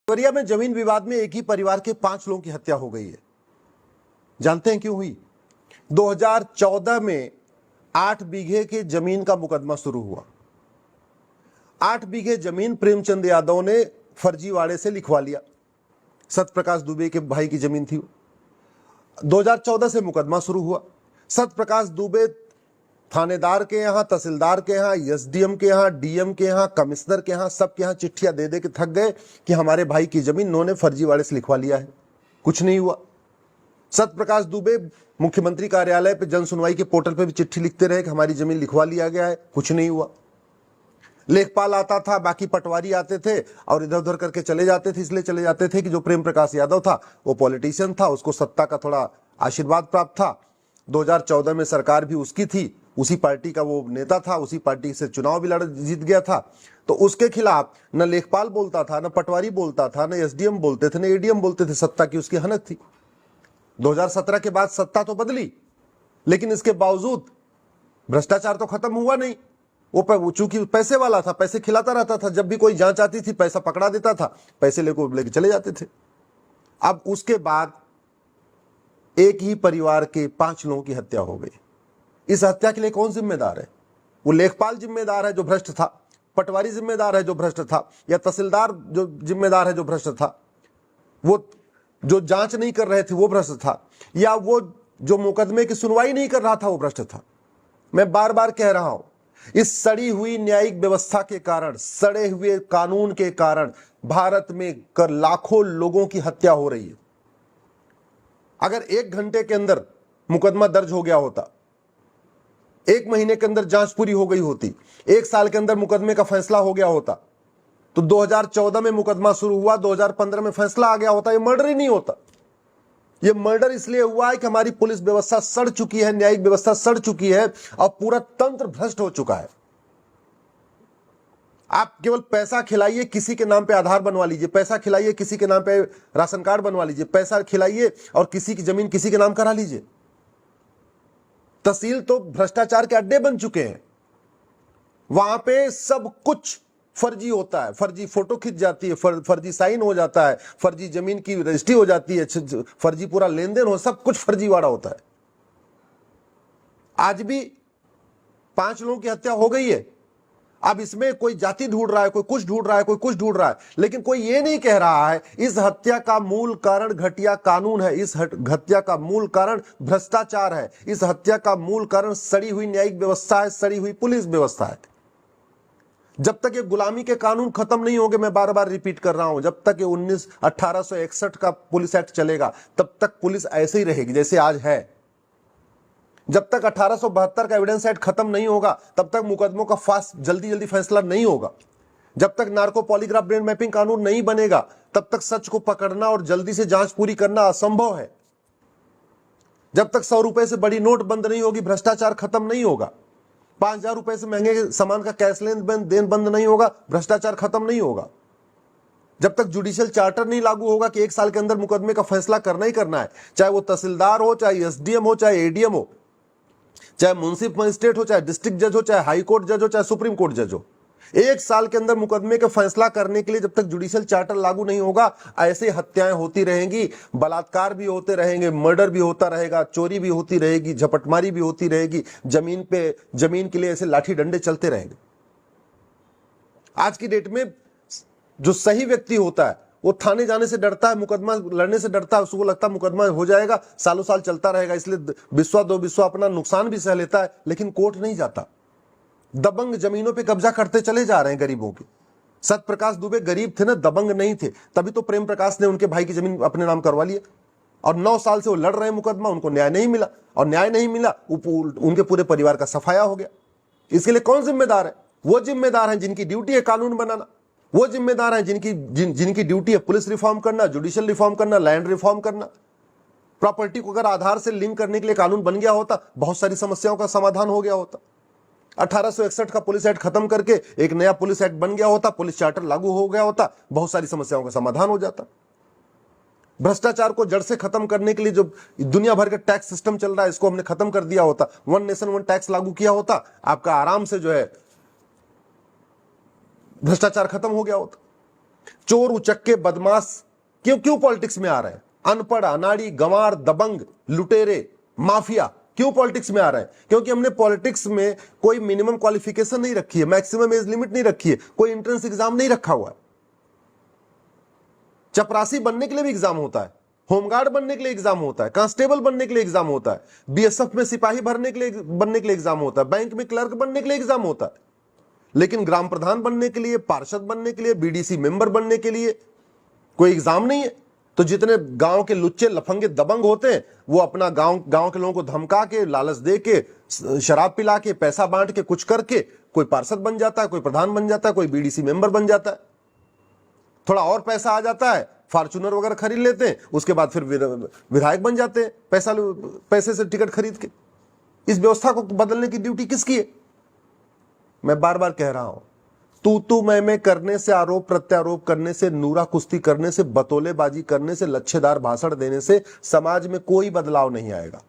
देवरिया में जमीन विवाद में एक ही परिवार के 5 लोगों की हत्या हो गई है। जानते हैं क्यों हुई? 2014 में 8 बीघे की जमीन का मुकदमा शुरू हुआ। 8 बीघे जमीन प्रेमचंद यादव ने फर्जीवाड़े से लिखवा लिया। सत्यप्रकाश दुबे के भाई की जमीन थी। 2014 से मुकदमा शुरू हुआ। सत्यप्रकाश दुबे थानेदार के यहाँ, तहसीलदार के यहाँ, एसडीएम के यहाँ, डीएम के यहाँ, कमिश्नर के यहाँ, सबके यहाँ चिट्ठियां दे दे के थक गए कि हमारे भाई की जमीन इन्होंने फर्जीवाड़े से लिखवा लिया है। कुछ नहीं हुआ। सत्यप्रकाश दुबे मुख्यमंत्री कार्यालय पे जन सुनवाई के पोर्टल पे भी चिट्ठी लिखते रहे कि हमारी जमीन लिखवा लिया गया है। कुछ नहीं हुआ। लेखपाल आता था, बाकी पटवारी आते थे और इधर उधर करके चले जाते थे। इसलिए चले जाते थे कि जो प्रेम प्रकाश यादव था वो पॉलिटिशियन था, उसको सत्ता का थोड़ा आशीर्वाद प्राप्त था। 2014 में सरकार भी उसकी थी, उसी पार्टी का वो नेता था, उसी पार्टी से चुनाव भी जीत गया था। तो उसके खिलाफ न लेखपाल बोलता था, न पटवारी बोलता था, न एसडीएम बोलते थे, न एडीएम बोलते थे। सत्ता की उसकी हनक थी। 2017 के बाद सत्ता तो बदली, लेकिन इसके बावजूद भ्रष्टाचार तो खत्म हुआ नहीं। वो चूंकि पैसे वाला था, पैसे खिलाता रहता था। जब भी कोई जांच आती थी पैसा पकड़ा देता था, पैसे लेके चले जाते थे। अब उसके बाद एक ही परिवार के 5 लोगों की हत्या हो गई। इस हत्या के लिए कौन जिम्मेदार है? वो लेखपाल जिम्मेदार है जो भ्रष्ट था, पटवारी जिम्मेदार है जो भ्रष्ट था, या तहसीलदार जो जिम्मेदार है जो भ्रष्ट था, वो जो जांच नहीं कर रहे थे वो भ्रष्ट था, या वो जो मुकदमे की सुनवाई नहीं कर रहा था वो भ्रष्ट था। मैं बार बार कह रहा हूं, इस सड़ी हुई न्यायिक व्यवस्था के कारण, सड़े हुए कानून के कारण भारत में लाखों लोगों की हत्या हो रही है। अगर 1 घंटे के अंदर मुकदमा दर्ज हो गया होता, 1 महीने के अंदर जांच पूरी हो गई होती, 1 साल के अंदर मुकदमे का फैसला हो गया होता, तो 2014 में मुकदमा शुरू हुआ, 2015 में फैसला आ गया होता, ये मर्डर ही नहीं होता। ये मर्डर इसलिए हुआ है कि हमारी पुलिस व्यवस्था सड़ चुकी है, न्यायिक व्यवस्था सड़ चुकी है और पूरा तंत्र भ्रष्ट हो चुका है। आप केवल पैसा खिलाइए, किसी के नाम पे आधार बनवा लीजिए, पैसा खिलाइए, किसी के नाम पे राशन कार्ड बनवा लीजिए, पैसा खिलाइए और किसी की जमीन किसी के नाम करा लीजिए। तहसील तो भ्रष्टाचार के अड्डे बन चुके हैं। वहां पे सब कुछ फर्जी होता है। फर्जी फोटो खिंच जाती है, फर्जी साइन हो जाता है, फर्जी जमीन की रजिस्ट्री हो जाती है, फर्जी पूरा लेन देन हो, सब कुछ फर्जीवाड़ा होता है। आज भी 5 लोगों की हत्या हो गई है। अब इसमें कोई जाति ढूंढ रहा है, कोई कुछ ढूंढ रहा है, कोई कुछ ढूंढ रहा है, लेकिन कोई ये नहीं कह रहा है इस हत्या का मूल कारण घटिया कानून है, इस हत्या का मूल कारण भ्रष्टाचार है, इस हत्या का मूल कारण सड़ी हुई न्यायिक व्यवस्था है, सड़ी हुई पुलिस व्यवस्था है। जब तक ये गुलामी के कानून खत्म नहीं होंगे, मैं बार बार रिपीट कर रहा हूं, जब तक ये 1861 का पुलिस एक्ट चलेगा तब तक पुलिस ऐसे ही रहेगी जैसे आज है। जब तक 1872 का एविडेंस एक्ट खत्म नहीं होगा तब तक मुकदमों का जल्दी फैसला नहीं होगा। जब तक नार्को पॉलीग्राफ ब्रेन मैपिंग कानून नहीं बनेगा तब तक सच को पकड़ना और जल्दी से जांच पूरी करना असंभव है। जब तक 100 रुपए से बड़ी नोट बंद नहीं होगी भ्रष्टाचार खत्म नहीं होगा। 5000 रुपए से महंगे सामान का कैश लेन देन बंद नहीं होगा, भ्रष्टाचार खत्म नहीं होगा। जब तक जुडिशियल चार्टर नहीं लागू होगा कि 1 साल के अंदर मुकदमे का फैसला करना ही करना है, चाहे वो तहसीलदार हो, चाहे एसडीएम हो, चाहे एडीएम हो, चाहे मुंसिफ मजिस्ट्रेट हो, चाहे डिस्ट्रिक्ट जज हो, चाहे हाई कोर्ट जज हो, चाहे सुप्रीम कोर्ट जज हो, 1 साल के अंदर मुकदमे का फैसला करने के लिए जब तक जुडिशियल चार्टर लागू नहीं होगा, ऐसे हत्याएं होती रहेंगी, बलात्कार भी होते रहेंगे, मर्डर भी होता रहेगा, चोरी भी होती रहेगी, झपटमारी भी होती रहेगी, जमीन के लिए ऐसे लाठी डंडे चलते रहेंगे। आज की डेट में जो सही व्यक्ति होता है वो थाने जाने से डरता है, मुकदमा लड़ने से डरता है, उसको लगता है मुकदमा हो जाएगा, सालों साल चलता रहेगा, इसलिए बिस्वा दो बिस्वा अपना नुकसान भी सह लेता है, लेकिन कोर्ट नहीं जाता। दबंग जमीनों पे कब्जा करते चले जा रहे हैं गरीबों की। सत्यप्रकाश दुबे गरीब थे ना, दबंग नहीं थे, तभी तो प्रेम प्रकाश ने उनके भाई की जमीन अपने नाम करवा लिया और 9 साल से वो लड़ रहे हैं मुकदमा, उनको न्याय नहीं मिला और न्याय नहीं मिला, उनके पूरे परिवार का सफाया हो गया। इसके लिए कौन जिम्मेदार है? वो जिम्मेदार है जिनकी ड्यूटी है कानून बनाना, वो जिम्मेदार है जिनकी ड्यूटी है पुलिस रिफॉर्म करना, जुडिशियल रिफॉर्म करना, लैंड रिफॉर्म करना। प्रॉपर्टी को अगर आधार से लिंक करने के लिए कानून बन गया होता, बहुत सारी समस्याओं का समाधान हो गया होता। 1861 का पुलिस एक्ट खत्म करके एक नया पुलिस एक्ट बन गया होता, पुलिस चार्टर लागू हो गया होता, बहुत सारी समस्याओं का समाधान हो जाता। भ्रष्टाचार को जड़ से खत्म करने के लिए जो दुनिया भर का टैक्स सिस्टम चल रहा है इसको हमने खत्म कर दिया होता, 1 नेशन 1 टैक्स लागू किया होता, आपका आराम से जो है भ्रष्टाचार खत्म हो गया होता। चोर उचक्के बदमाश क्यों क्यों पॉलिटिक्स में आ रहे हैं? अनपढ़, अनाड़ी, गंवार, दबंग, लुटेरे, माफिया क्यों पॉलिटिक्स में आ रहे हैं? क्योंकि हमने पॉलिटिक्स में कोई मिनिमम क्वालिफिकेशन नहीं रखी है, मैक्सिमम एज लिमिट नहीं रखी है, कोई एंट्रेंस एग्जाम नहीं रखा हुआ है। चपरासी बनने के लिए भी एग्जाम होता है, होमगार्ड बनने के लिए एग्जाम होता है, कांस्टेबल बनने के लिए एग्जाम होता है, बीएसएफ में सिपाही बनने के लिए एग्जाम होता है, बैंक में क्लर्क बनने के लिए एग्जाम होता है। लेकिन ग्राम प्रधान बनने के लिए, पार्षद बनने के लिए, बीडीसी मेंबर बनने के लिए कोई एग्जाम नहीं है। तो जितने गांव के लुच्चे लफंगे दबंग होते हैं वो अपना गांव के लोगों को धमका के, लालच दे के, शराब पिला के, पैसा बांट के, कुछ करके कोई पार्षद बन जाता है, कोई प्रधान बन जाता है, कोई बीडीसी मेंबर बन जाता है। थोड़ा और पैसा आ जाता है, फॉर्च्यूनर वगैरह खरीद लेते हैं, उसके बाद फिर विधायक बन जाते हैं पैसे से टिकट खरीद के। इस व्यवस्था को बदलने की ड्यूटी किसकी है? मैं बार बार कह रहा हूं, तू मैं करने से, आरोप प्रत्यारोप करने से, नूरा कुश्ती करने से, बतौलेबाजी करने से, लच्छेदार भाषण देने से समाज में कोई बदलाव नहीं आएगा।